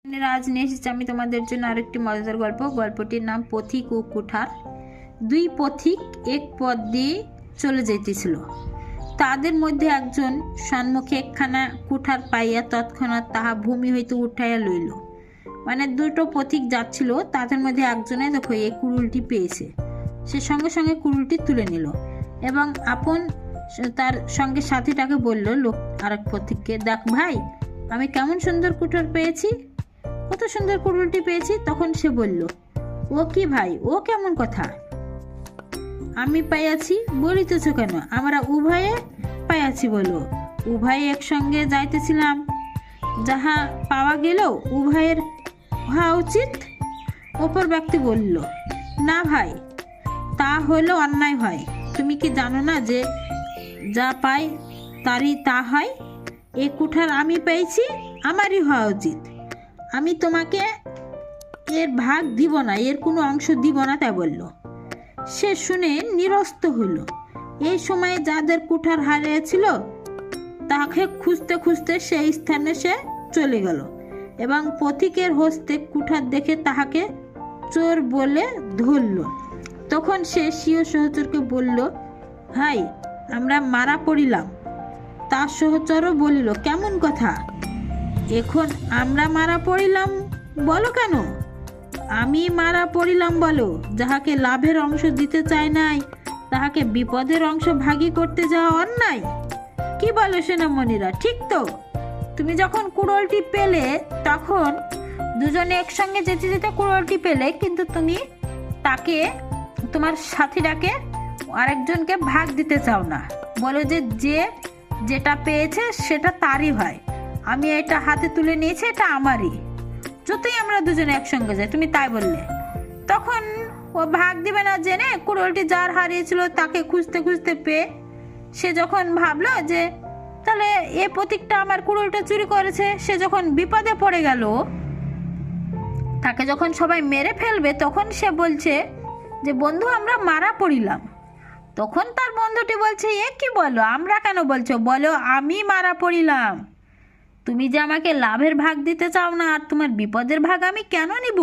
আজ নিয়ে এসেছি আমি তোমাদের জন্য আরেকটি মজাদার গল্প। গল্পটির নাম পথিক ও কুঠার। দুই পথিক এক পথ দিয়ে চলে যেতেছিল। তাদের মধ্যে একজন সম্মুখে একখানা কুঠার পাইয়া তৎক্ষণাৎ তাহা ভূমি হইতে উঠাইয়া লইল। মানে দুটো পথিক যাচ্ছিল, তাদের মধ্যে একজনে দেখো এই কুড়ুলটি পেয়েছে, সে সঙ্গে সঙ্গে কুড়ুলটি তুলে নিল এবং আপন তার সঙ্গে সাথীটাকে বলল, লোক আরেক পথিককে, দেখ ভাই, আমি কেমন সুন্দর কুঠার পেয়েছি, কত সুন্দর কুড়ুলটি পেয়েছি। তখন সে বলল, ও কি ভাই, ও কেমন কথা? আমি পাইয়াছি বলিতেছ কেন? আমরা উভয়ে পাইয়াছি বলো। উভয়ে একসঙ্গে যাইতেছিলাম, যাহা পাওয়া গেল উভয়ের হওয়া উচিত। অপর ব্যক্তি বলল, না ভাই, তা হলো অন্যায় হয়। তুমি কি জানো না যে যা পাই তারই তা হয়? এই কুঠার আমি পেয়েছি, আমারই হওয়া উচিত। আমি তোমাকে এর ভাগ দিব না, এর কোনো অংশ দিব না, তাই বলল। সে শুনে নিরস্ত হইল। এই সময়ে যাদের কুঠার হারিয়েছিল তাকে খুঁজতে খুঁজতে সেই স্থানে সে চলে গেল এবং পথিকের হস্তে কুঠার দেখে তাহাকে চোর বলে ধরল। তখন সে স্বীয় সহচরকে বলল, ভাই, আমরা মারা পড়িলাম। তার সহচরও বলিল, কেমন কথা? এখন আমরা মারা পড়িলাম বলো কেন? আমি মারা পড়িলাম বলো। যাহাকে লাভের অংশ দিতে চায় নাই তাহাকে বিপদের অংশ ভাগী করতে যাওয়া অন্যায়। কি বলো সেনামণিরা, ঠিক তো? তুমি যখন কুড়োলটি পেলে তখন দুজনে একসঙ্গে যেতে যেতে কুড়োলটি পেলে, কিন্তু তুমি তাকে, তোমার সাথীটাকে, আরেকজনকে ভাগ দিতে চাও না। বলো যে যেটা পেয়েছে সেটা তারই হয়, আমি এটা হাতে তুলে নিয়েছি, এটা আমারই, যতই আমরা দুজনে একসঙ্গে যাই, তুমি তাই বললে। তখন ও ভাগ দিবে না জেনে কুড়োলটি যার হারিয়েছিল তাকে খুঁজতে খুঁজতে পেয়ে সে যখন ভাবলো যে তাহলে এ প্রতীকটা আমার কুড়োলটা চুরি করেছে, সে যখন বিপদে পড়ে গেল, তাকে যখন সবাই মেরে ফেলবে, তখন সে বলছে যে বন্ধু, আমরা মারা পড়িলাম। তখন তার বন্ধুটি বলছে, এ কি বলো, আমরা কেন বলছো? বলো, আমি মারা পড়িলাম। তুমি যে আমাকে লাভের ভাগ দিতে চাও না, আর তোমার বিপদের ভাগ আমি কেন নিব?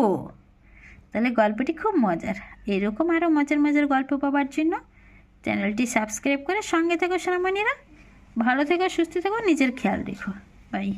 তাহলে গল্পটি খুব মজার। এরকম আরও মজার মজার গল্প পাওয়ার জন্য চ্যানেলটি সাবস্ক্রাইব করে সঙ্গে থেকো সোনামণিরা। ভালো থেকো, সুস্থ থেকো, নিজের খেয়াল রেখো। বাই।